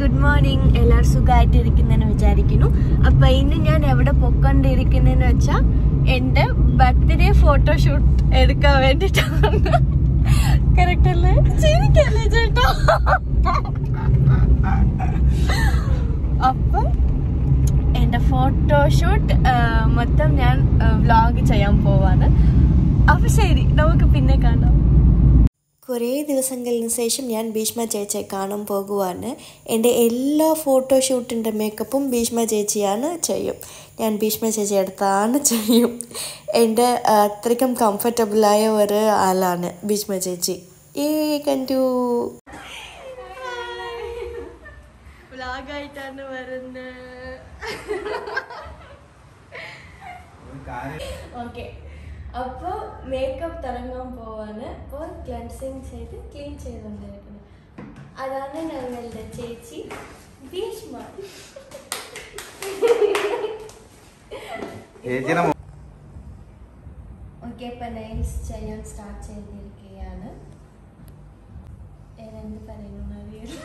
Good morning. എല്ലാവരും സുഖമായിട്ടിരിക്കുന്നതെന്ന് വിചാരിക്കുന്നു. അപ്പൊ ഇന്ന് ഞാൻ എവിടെ പൊക്കോണ്ടിരിക്കുന്നതെന്ന് വെച്ചാൽ എന്റെ ബർത്ത്ഡേ ഫോട്ടോഷൂട്ട് എടുക്കാൻ വേണ്ടിട്ടാണ്. കറക്റ്റ് അല്ലേ? ശരിക്കല്ലേ ചേട്ടാ? അപ്പൊ എന്റെ ഫോട്ടോഷൂട്ട് മൊത്തം ഞാൻ വ്ലോഗ് ചെയ്യാൻ പോവാണ്. അപ്പൊ ശരി, നമുക്ക് പിന്നെ കാണാം. കുറേ ദിവസങ്ങൾക്ക് ശേഷം ഞാൻ ഭീഷ്മ ചേച്ചിയെ കാണാൻ പോകുവാണ്. എൻ്റെ എല്ലാ ഫോട്ടോഷൂട്ടിൻ്റെ മേക്കപ്പും ഭീഷ്മ ചേച്ചിയാണ് ചെയ്യും. ഞാൻ ഭീഷ്മ ചേച്ചി അടുത്താണ് ചെയ്യും. എൻ്റെ അത്രയ്ക്കും കംഫർട്ടബിളായ ഒരു ആളാണ് ഭീഷ്മ ചേച്ചി. കണ്ടു വ്ലോഗായിട്ടാണ് വരുന്നത്. ഓക്കെ, അപ്പോൾ മേക്കപ്പ് തുടങ്ങാൻ പോവാണ്. അപ്പോൾ ക്ലെൻസിങ് ചെയ്ത് ക്ലീൻ ചെയ്തുകൊണ്ടിരിക്കുന്നത്. അതാണ് ഞങ്ങളുടെ ചേച്ചി ഭീഷ്മ. ഓക്കെ, ഇപ്പം നെയിൽസ് ചെയ്യാൻ സ്റ്റാർട്ട് ചെയ്തിരിക്കുകയാണ്. എന്ത് പറയുന്നു അറിയില്ല.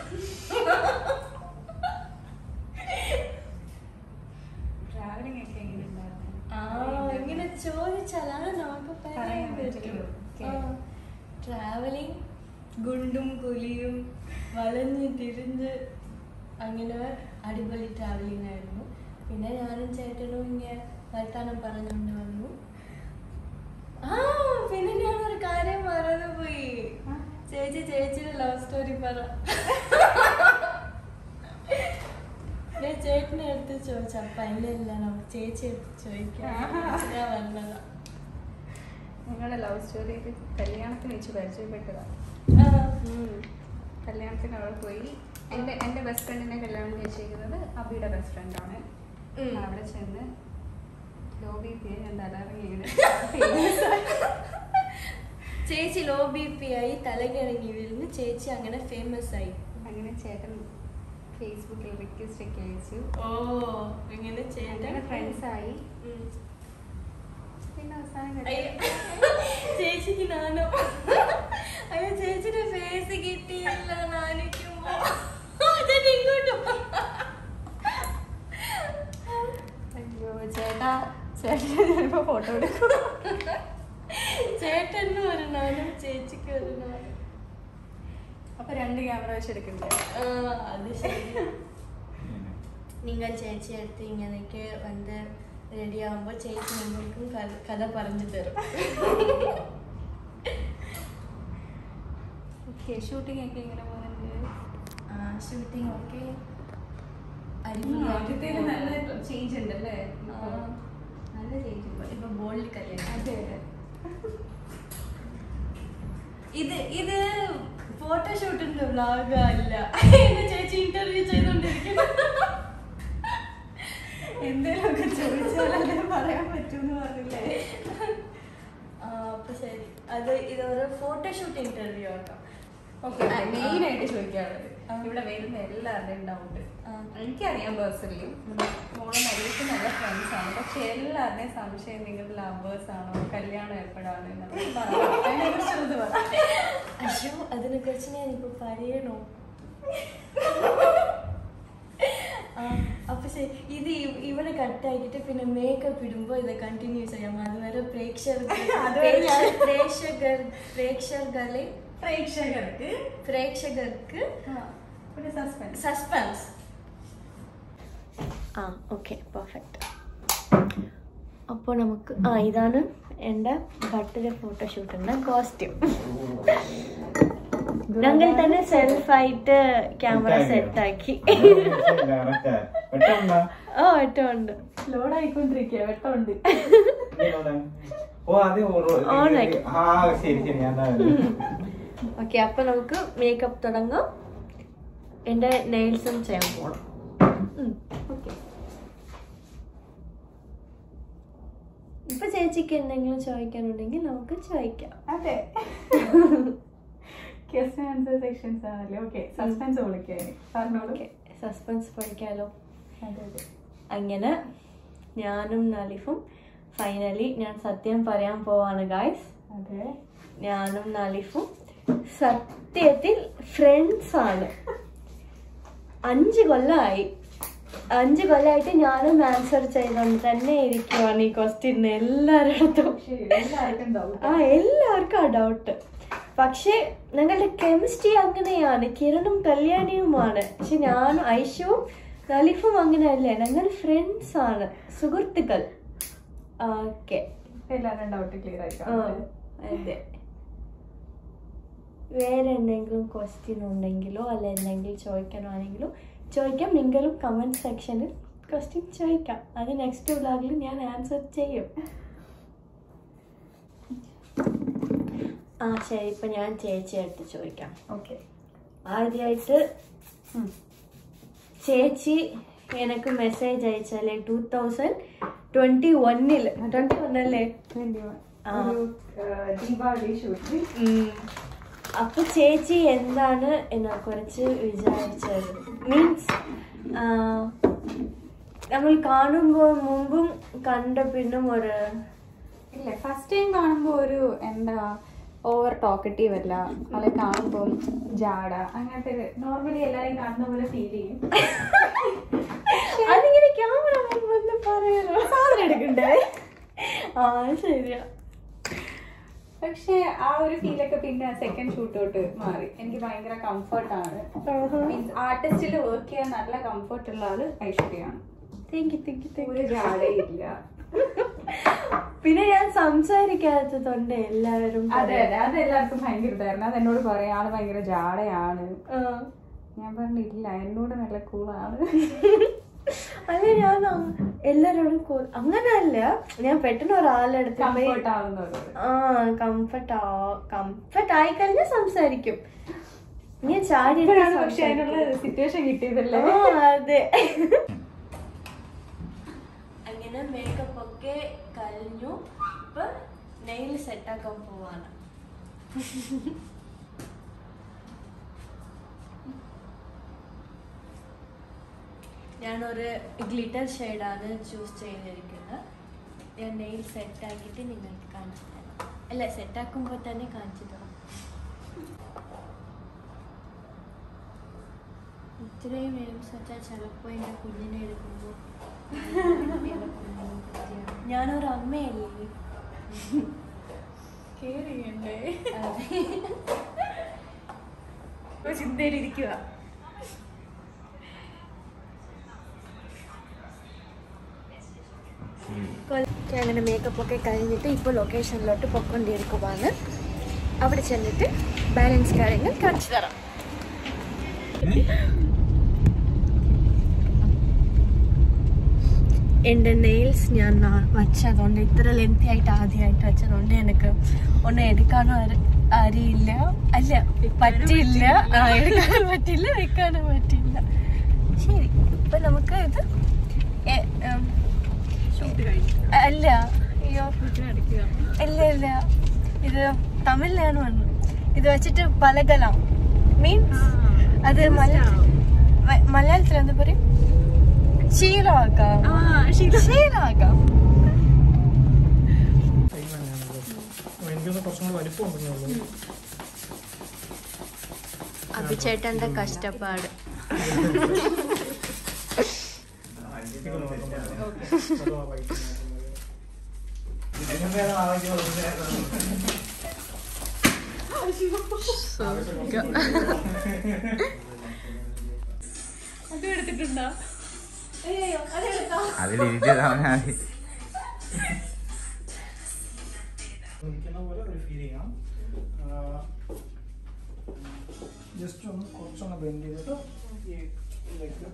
ഇങ്ങനെ ചോദിച്ചാലാണ് നമുക്ക് പറയാൻ പറ്റുള്ളൂ. ട്രാവലിംഗ് ഗുണ്ടും കുലിയും വളഞ്ഞ് തിരിഞ്ഞ് അങ്ങനെ അടിപൊളി ട്രാവലിംഗ് ആയിരുന്നു. പിന്നെ ഞാനും ചേട്ടനും ഇങ്ങനെ വർത്താനം പറഞ്ഞുകൊണ്ട് വന്നു. പിന്നെ ഞാനൊരു കാര്യം മറന്നുപോയി. ചേച്ചിയുടെ ലവ് സ്റ്റോറി പറ. ഞാൻ ചേട്ടനെ അടുത്ത് ചോദിച്ചു. അപ്പൊ അതിലല്ല നമുക്ക് ചേച്ചി എടുത്ത് ചോദിക്കാം. ഞാൻ വന്നതാ. നിങ്ങളുടെ ലവ് സ്റ്റോറി കല്യാണത്തിന് വെച്ച് പരിചയപ്പെട്ടതാ. കല്യാണത്തിന് അവിടെ പോയി. എൻ്റെ ബെസ്റ്റ് ഫ്രണ്ടിനെ കല്യാണം കഴിച്ചിരിക്കുന്നത് അബിയുടെ ബെസ്റ്റ് ഫ്രണ്ടാണ്. അവിടെ ചെന്ന് ലോ ബി പി ഞാൻ തലയിറങ്ങിയാണ്. ചേച്ചി ലോ ബി പി ആയി തലകിറങ്ങി വീഴുന്നു. ചേച്ചി അങ്ങനെ ഫേമസ് ആയി. അങ്ങനെ ചേട്ടൻ ഫേസ്ബുക്കിൽ റിക്വസ്റ്റ് ഒക്കെ അയച്ചു. ഇങ്ങനെ ചേട്ടൻ ഫ്രണ്ട്സ് ആയി. പിന്നെ അവസാനം ചേച്ചിക്ക് നാനോ അയ്യോ ചേച്ചിയുടെ ഫേസ് കിട്ടിയില്ല. നാനിക്കുമ്പോ ഇങ്ങോട്ടും അയ്യോ ചേട്ടാ ഫോട്ടോ എടുക്കും. ചേട്ടന് ഒരു നാനും ചേച്ചിക്ക് ഒരു നാനും. അപ്പൊ 2 ക്യാമറ വെച്ച് എടുക്കണ്ടേ? അത് ശരി. നിങ്ങൾ ചേച്ചി അടുത്ത് ഇങ്ങനെയൊക്കെ വന്ന് റെഡി ആവുമ്പോ ചേച്ചി നിങ്ങൾക്കും കഥ പറഞ്ഞു തരും. ഓക്കെ, ഷൂട്ടിംഗ് ഒക്കെ എങ്ങനെ പോകുന്നുണ്ട്? ഷൂട്ടിംഗ് ഒക്കെ നല്ല ചേഞ്ച് ഉണ്ടല്ലേ? നല്ല ചേഞ്ച് ഉണ്ട്. ഇപ്പൊ ബോൾഡ് കല്യാണം. അതെ, ഇത് ഫോട്ടോഷൂട്ടിന്റെ വ്ലോഗ് അല്ല. ചേച്ചി ഇന്റർവ്യൂ ചെയ്തോണ്ടിരിക്കുന്നു. എന്തെങ്കിലുമൊക്കെ ചോദിച്ചാലേ പറയാൻ പറ്റൂന്ന് പറഞ്ഞില്ലേ? അപ്പൊ ശരി, ഇതൊരു ഫോട്ടോഷൂട്ട് ഇന്റർവ്യൂ ആക്കാം. ഓക്കെ, മെയിൻ ആയിട്ട് ചോദിക്കാറുള്ളത് ഇവിടെ വരുന്ന എല്ലാവരുടെയും ഡൗട്ട്. എനിക്കറിയാം പേഴ്സണലി മോളെ മരിയക്ക് നല്ല ഫ്രണ്ട്സ് ആണ്. പക്ഷെ എല്ലാവരുടെയും സംശയം നിങ്ങൾ ലവേഴ്സ് ആണോ, കല്യാണം എപ്പോഴാണ്? അയ്യോ, അതിനെ കുറിച്ച് ഞാനിപ്പോ പറയണോ? അപ്പൊ ശരി, ഇത് ഇവിടെ കട്ടാക്കിട്ട് പിന്നെ മേക്കപ്പ് ഇടുമ്പോ ഇത് കണ്ടിന്യൂ ചെയ്യാം. അതുവരെ പ്രേക്ഷകർക്ക് സസ്പെൻസ്. Okay, perfect. അപ്പോൾ നമുക്ക് ഇതാണ് എൻ്റെ ബർത്ത്ഡേ ഫോട്ടോഷൂട്ടിൻ്റെ കോസ്റ്റ്യൂം. ഞങ്ങൾ തന്നെ സെൽഫായിട്ട് ക്യാമറ സെറ്റാക്കി. വെട്ടമുണ്ട്. ലോഡ് ആയിക്കൊണ്ടിരിക്കുക. വെട്ടമുണ്ട്. ഓക്കെ, അപ്പൊ നമുക്ക് മേക്കപ്പ് തുടങ്ങാം. എന്റെ നെയിൽസും ചെയ്യാൻ പോണം. ഓക്കെ, ഇപ്പൊ ചേച്ചിക്ക് എന്തെങ്കിലും ചോദിക്കാനുണ്ടെങ്കിൽ നമുക്ക് ചോദിക്കാം. അതെ, ക്വസ്റ്റ്യൻ ആൻസർ സെക്ഷൻസ് ആണല്ലേ? ഓക്കെ, സസ്പെൻസ് പറഞ്ഞോളൂ. സസ്പെൻസ് പഠിക്കാലോ. അതെ, അങ്ങനെ ഞാനും നലിഫും ഫൈനലി ഞാൻ സത്യം പറയാൻ പോവാണ് ഗായ്സ്. അതെ, ഞാനും നലിഫും സത്യത്തിൽ ഫ്രണ്ട്സ് ആണ്. 5 കൊല്ലമായി. 5 കൊല്ലമായിട്ട് ഞാനും ആൻസർ ചെയ്തുകൊണ്ട് തന്നെ ഇരിക്കുവാണ് ഈ ക്വസ്റ്റ്യൻ എല്ലാവരുടെ. എല്ലാവർക്കും ആ ഡൗട്ട്. പക്ഷെ ഞങ്ങളുടെ കെമിസ്ട്രി അങ്ങനെയാണ്, കിരണും കല്യാണിയുമാണ്. പക്ഷെ ഞാനും ഐഷുവും നലിഫും അങ്ങനെയല്ലേ, ഞങ്ങൾ ഫ്രണ്ട്സ് ആണ്, സുഹൃത്തുക്കൾ. ഓക്കെ, എല്ലാവരും ഡൗട്ട് ക്ലിയർ ആയിരിക്കും. അതെ. വേറെ എന്തെങ്കിലും ക്വസ്റ്റ്യൻ ഉണ്ടെങ്കിലോ അല്ല എന്തെങ്കിലും ചോദിക്കണമെങ്കിലോ ചോദിക്കാം. നിങ്ങളും കമൻറ്റ് സെക്ഷനിൽ ക്വസ്റ്റ്യൻ ചോദിക്കാം. അത് നെക്സ്റ്റ് വ്ലോഗിൽ ഞാൻ ആൻസർ ചെയ്യും. ശരി, ഇപ്പം ഞാൻ ചേച്ചിയെടുത്ത് ചോദിക്കാം. ഓക്കെ. ആദ്യമായിട്ട് ചേച്ചി എനിക്ക് മെസ്സേജ് അയച്ചാലേ 2021 അല്ലേ? ദീപാവലി ഷൂട്ട്. അപ്പൊ ചേച്ചി എന്താണ് എന്നെ കുറിച്ച് വിചാരിച്ചത്? മീൻസ് നമ്മൾ കാണുമ്പോൾ മുമ്പും കണ്ട പിന്നും ഒരു ഇല്ല, ഫസ്റ്റ് ടൈം കാണുമ്പോൾ ഒരു എന്താ ഓവർ ടോക്കറ്റീവ് അല്ല, അത് കാണുമ്പോൾ ജാട അങ്ങനത്തെ നോർമലി എല്ലാവരെയും കാണുന്ന പോലെ ഫീൽ ചെയ്യും. അതിങ്ങനെ ക്യാമറ മുമ്പ് പറയാനോ സാധനം എടുക്കണ്ടേ? ശരിയാ. പക്ഷെ ആ ഒരു ഫീലൊക്കെ പിന്നെ സെക്കൻഡ് ഷൂട്ട് തൊട്ട് മാറി. എനിക്ക് ഭയങ്കര കംഫർട്ടാണ്. മീൻസ് ആർട്ടിസ്റ്റിൽ വർക്ക് ചെയ്യാൻ നല്ല കംഫർട്ട് ഉള്ള ആള് ഐശ്വര്യയാണ്. ഒരു ജാടയില്ല. പിന്നെ ഞാൻ സംസാരിക്കാത്തതുകൊണ്ട് എല്ലാവരും അതെ അതെ, അതെല്ലാവർക്കും ഭയങ്കര ഇതായിരുന്നു. അത് എന്നോട് പറയാം ആള് ഭയങ്കര ജാടയാണ്. ഞാൻ പറഞ്ഞില്ല, എന്നോട് നല്ല കൂളാണ്. അല്ലെ, ഞാൻ എല്ലാരോടും അങ്ങനല്ല, ഞാൻ പെട്ടെന്ന് ഒരാളെടുത്ത് കംഫർട്ട് ആയി കഴിഞ്ഞാൽ സംസാരിക്കും. ഞാൻ ചാടി. പക്ഷെ അതിനുള്ള സിറ്റുവേഷൻ കിട്ടിയതല്ലേ? അതെ. അങ്ങനെ മേക്കപ്പ് ഒക്കെ കഴിഞ്ഞു. ഇപ്പൊ നെയിൽ സെറ്റാക്കാൻ പോവാണ്. ഞാനൊരു ഗ്ലിറ്റർ ഷെയ്ഡാണ് ചൂസ് ചെയ്തിരിക്കുന്നത്. ഞാൻ നെയിൽ സെറ്റാക്കിയിട്ട് നിങ്ങൾക്ക് കാണിച്ചു തരാം. അല്ല, സെറ്റാക്കുമ്പോൾ തന്നെ കാണിച്ചു തരാം. ഇത്രയും നേരം സെറ്റാ ചിലപ്പോൾ എൻ്റെ കുഞ്ഞിനെ എടുക്കുമ്പോൾ ഞാനൊരു അമ്മയല്ലേ, കേറിയണ്ടേ ചിന്തയിലിരിക്കുക. അങ്ങനെ മേക്കപ്പ് ഒക്കെ കഴിഞ്ഞിട്ട് ഇപ്പോൾ ലൊക്കേഷനിലോട്ട് പൊയ്ക്കൊണ്ടിരിക്കുവാണ്. അവിടെ ചെന്നിട്ട് ബാലൻസ് കാര്യങ്ങൾ കാണിച്ചു തരാം. എൻ്റെ നെയിൽസ് ഞാൻ വച്ചതുകൊണ്ട്, ഇത്ര ലെങ്തി ആയിട്ട് ആദ്യമായിട്ട് വെച്ചതുകൊണ്ട് എനിക്ക് ഒന്നും എടുക്കാനും അറിയില്ല. അല്ല, പറ്റില്ല. എടുക്കാനും പറ്റില്ല, വെക്കാനും പറ്റില്ല. ശരി, ഇപ്പൊ നമുക്ക് ഇത് അല്ല, അയ്യോ ഇല്ല ഇല്ല, ഇത് തമിഴിലാണ് വന്നു. ഇത് വെച്ചിട്ട് പലകലാം മീൻസ് അത് മലയാളത്തിൽ എന്താ പറയും? ശീലമാക്കാം. ശീലമാക്കാം. അഭിചേട്ടന്റെ കഷ്ടപ്പാട്. അത് എടുത്തിട്ടുണ്ടോ? ജസ്റ്റ് ഒന്ന് കുറച്ചൊന്ന് ബെൻഡ് ചെയ്തിട്ട് ഈ ലെഗ്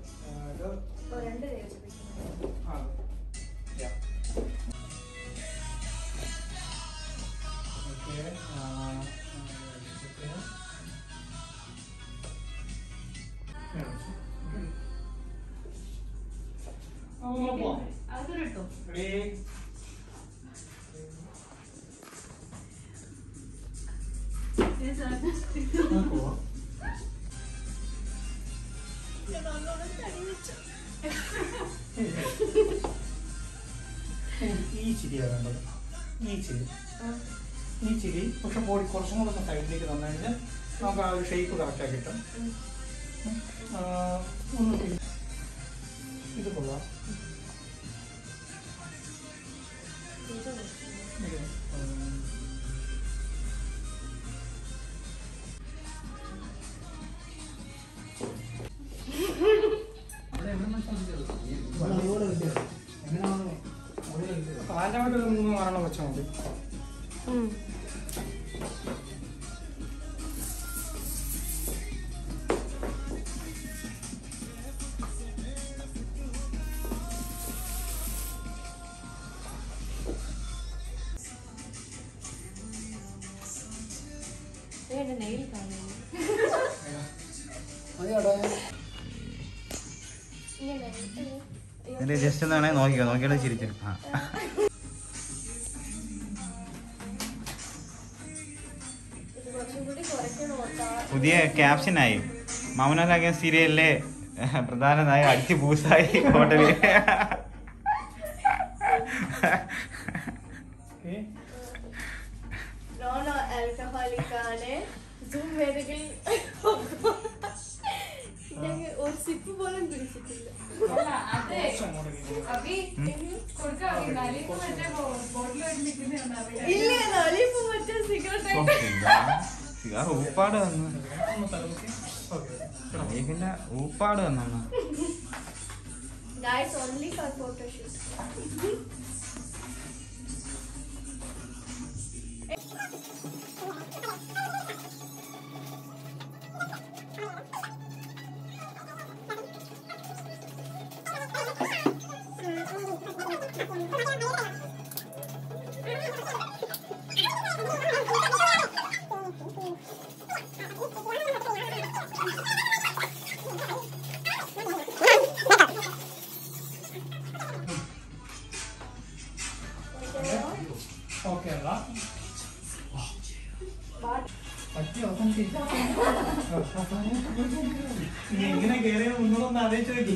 ഈ ചിരിയാണ് വേണ്ടത്. ഈ ചിരി പക്ഷെ ബോഡി കുറച്ചും കൂടെ ഒന്ന് സൈഡിലേക്ക് തന്നു കഴിഞ്ഞാൽ നമുക്ക് ആ ഒരു ഷേപ്പ് കറക്റ്റായി കിട്ടും. ഇത് കൊള്ളാം. കാലമായിട്ട് 3 വെച്ചാൽ മതി. ജസ്റ്റ് ഒന്നാണെ നോക്കിക്കോ, നോക്കിയാലേ ചിരിച്ചു. പുതിയ ക്യാപ്ഷനായി മൗനരാഗം സീരിയലിലെ പ്രധാന നായ അടിച്ചു പൂസായി ഹോട്ടലിൽ. ഒരു സിപ്പ് പോലും പിടിച്ചിട്ടില്ല. സിഗാർ ഊപ്പാട് വന്നു, പിന്നെ ഊപ്പാട് വന്നു. Guys, only for photo shoot. Okay അല്ല എങ്ങനെ കേറിയ മുന്നോട്ടൊന്ന് ആലോചിച്ച് നോക്കി.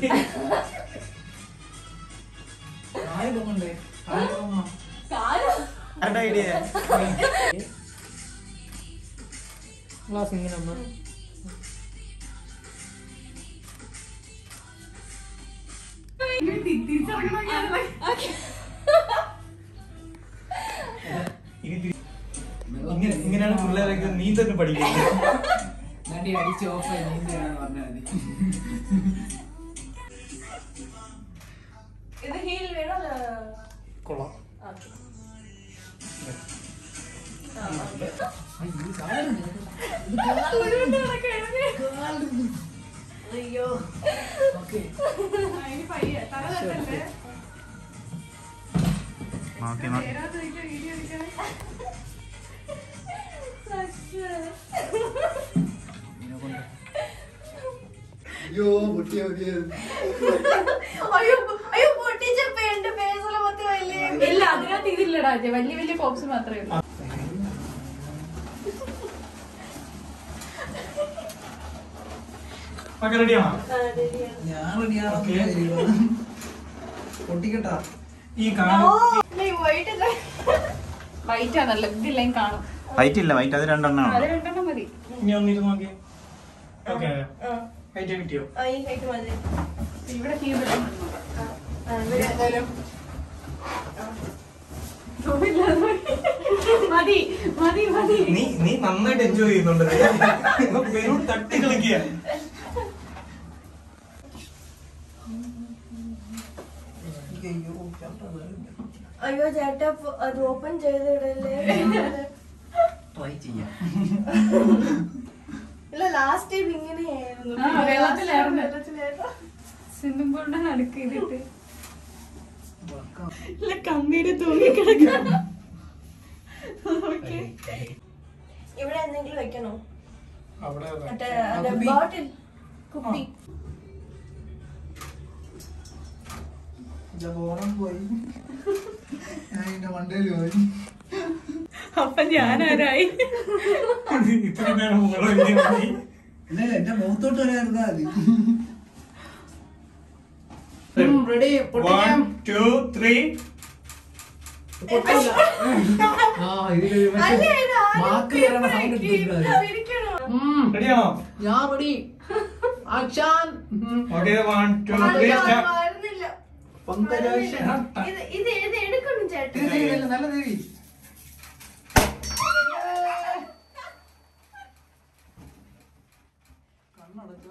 ഐഡിയ ക്ലാസ് ഇങ്ങനെ ഒന്ന് ഇങ്ങനെയാണ് പിള്ളേരൊക്കെ നീന്തൊക്കെ പഠിക്കുന്നത്. അടിച്ച് ഓഫ് നീന്താണെന്ന് പറഞ്ഞാൽ മതി. ഇത് ഹീൽ വേണോ? കൊള്ളാം. അയ്യോ അയ്യോ പൊട്ടിച്ചപ്പോ എന്റെ ഫേസിലെ മൊത്തം വലിയ ഇല്ല, അതിനകത്ത് ഇതില്ലടാ, വലിയ വലിയ പോപ്സ് മാത്രമേ ഉള്ളൂ. റെഡിയാണോ? ഞാൻ റെഡിയാണ്. പൊട്ടിക്കട്ടാ ഈ കാണും വൈറ്റ് ആണല്ലോ, ഇതില്ല കാണും. വൈറ്റ് ഇല്ല, വൈറ്റ് അത് 2 എണ്ണം. അത് 2 എണ്ണം മതി. ഇനി ഒന്നിട്ട് നോക്കി. ഓക്കെ ഹൈറ്റ് കിട്ടിയോ? ഇവിടെ തീർന്നു മതി മതി മതി. നീ നന്നായിട്ട് എൻജോയ് ചെയ്യുന്നുണ്ട്. പേരോട് തട്ടി കളിക്കുക. അയ്യോ ചേട്ടാ അത് ഓപ്പൺ ചെയ്തിടല്ലേ. ട്രൈ ചെയ്യാം. ഇല്ല ലാസ്റ്റ് ടൈം ഇങ്ങനെയായിരുന്നു. വെള്ളത്തിലായിരുന്നു. സ്വിമ്മിംഗ് പൂളിന്റെ നടുക്ക് ചെയ്തിട്ട് കമ്മിയുടെ തൂങ്ങി കിടക്കാം. ഇവിടെ എന്തെങ്കിലും വെക്കണോ? അവിടെ ബോട്ടിൽ കുപ്പി ഓണം പോയി. ഞാൻ എന്റെ വണ്ടിയിൽ പോയി. അപ്പൊ ഞാനാരായി? ഇത്ര നേരം ഇല്ല എന്റെ മുഖത്തോട്ട് വരായിരുന്നാ മതി. റെഡി. 1 2 3. മാക്ക് കയറണ സൗണ്ട് എടുത്തിട്ടുണ്ടോ? റെഡിയാണോ? ഞാൻ റെഡി. ആക്ഷൻ. Okay 1 2 3 start. വരുന്നില്ല. പങ്കജാക്ഷി. ഇത് എടുക്കണം ചേട്ടൻ. നല്ല ദേവി. കണ്ണടച്ചോ.